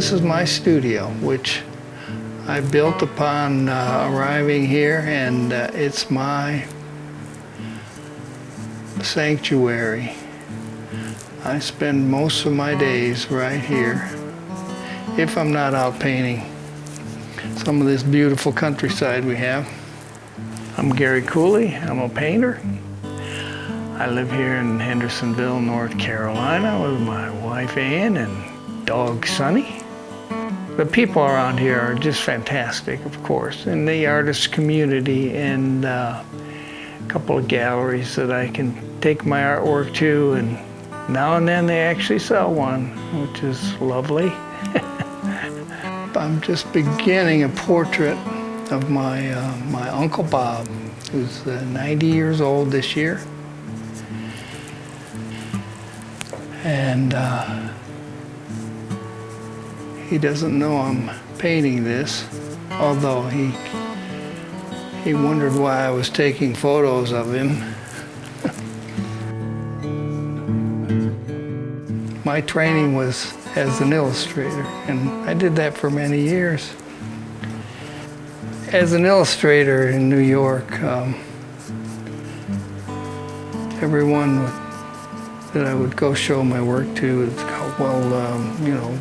This is my studio, which I built upon arriving here, and it's my sanctuary. I spend most of my days right here, if I'm not out painting some of this beautiful countryside we have. I'm Gary Cooley. I'm a painter. I live here in Hendersonville, North Carolina with my wife Ann and dog Sonny. The people around here are just fantastic, of course, and the artist community, and a couple of galleries that I can take my artwork to, and now and then they actually sell one, which is lovely. I'm just beginning a portrait of my Uncle Bob, who's 90 years old this year. And he doesn't know I'm painting this, although he wondered why I was taking photos of him. My training was as an illustrator, and I did that for many years. As an illustrator in New York, everyone that I would go show my work to is, well, you know,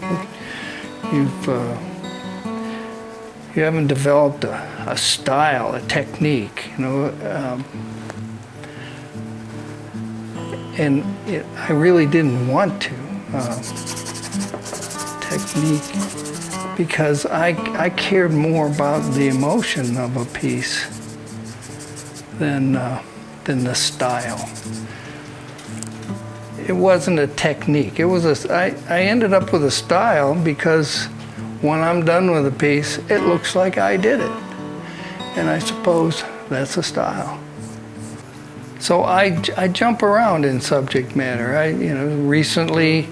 you haven't developed a style, a technique, you know, and I really didn't want to. Technique, because I cared more about the emotion of a piece than the style. It wasn't a technique. It was I ended up with a style because when I'm done with a piece, it looks like I did it, and I suppose that's a style. So I jump around in subject matter. You know, recently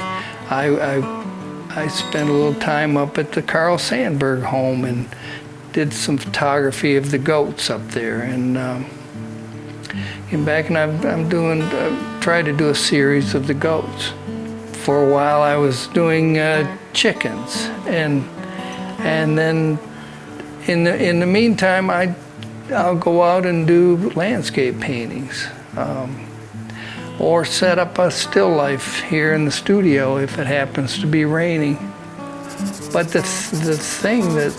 I spent a little time up at the Carl Sandburg home and did some photography of the goats up there, and came back and I'm doing try to do a series of the goats. For a while I was doing chickens, and then in the meantime I'll go out and do landscape paintings. Or set up a still life here in the studio if it happens to be raining. But the thing that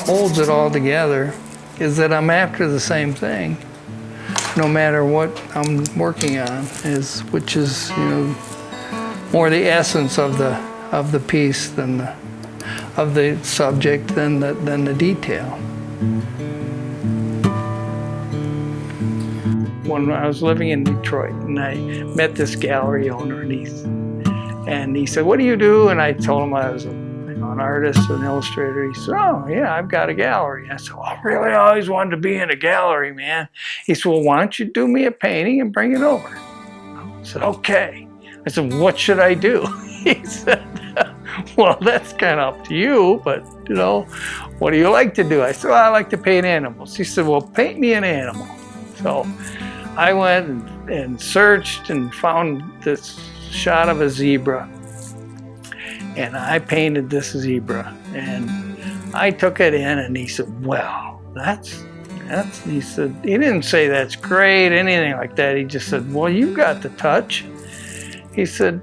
holds it all together is that I'm after the same thing, no matter what I'm working on, which is, you know, more the essence of the piece than of the subject than the detail. When I was living in Detroit, and I met this gallery owner, and he said, "What do you do?" And I told him I was an artist, an illustrator. He said, "Oh, yeah, I've got a gallery." I said, "Well, really, I always wanted to be in a gallery, man." He said, "Well, why don't you do me a painting and bring it over?" I said, "Okay." I said, "What should I do?" He said, "Well, that's kind of up to you, but, you know, what do you like to do?" I said, "Well, I like to paint animals." He said, "Well, paint me an animal." So I went and searched and found this shot of a zebra, and I painted this zebra, and I took it in, and he said, "Well, that's," he said, he didn't say "that's great," anything like that. He just said, "Well, you got the touch." He said,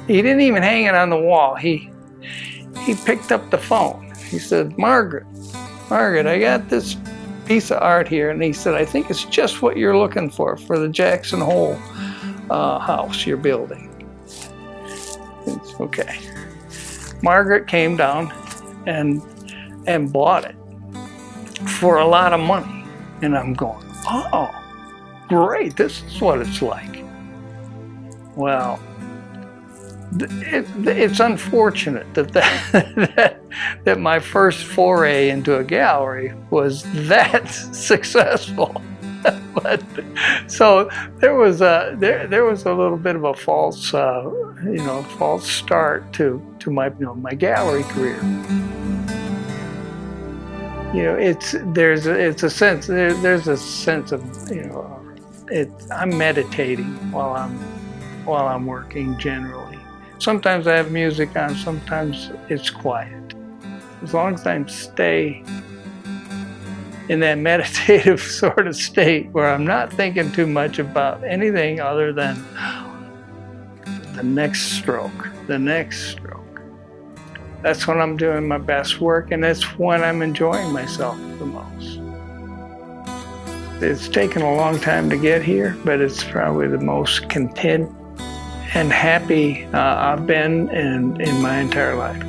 he didn't even hang it on the wall. He picked up the phone. He said, Margaret, I got this piece of art here," and he said, "I think it's just what you're looking for the Jackson Hole house you're building." It's okay. Margaret came down and bought it for a lot of money, and I'm going, "Oh, great! This is what it's like." Well, it's unfortunate that my first foray into a gallery was that successful. But so there was a little bit of a false start to my gallery career. You know, there's a sense of, you know, I'm meditating while I'm working generally. Sometimes I have music on, sometimes it's quiet. As long as I stay in that meditative sort of state where I'm not thinking too much about anything other than the next stroke, the next stroke. That's when I'm doing my best work, and that's when I'm enjoying myself the most. It's taken a long time to get here, but it's probably the most content and happy I've been in my entire life.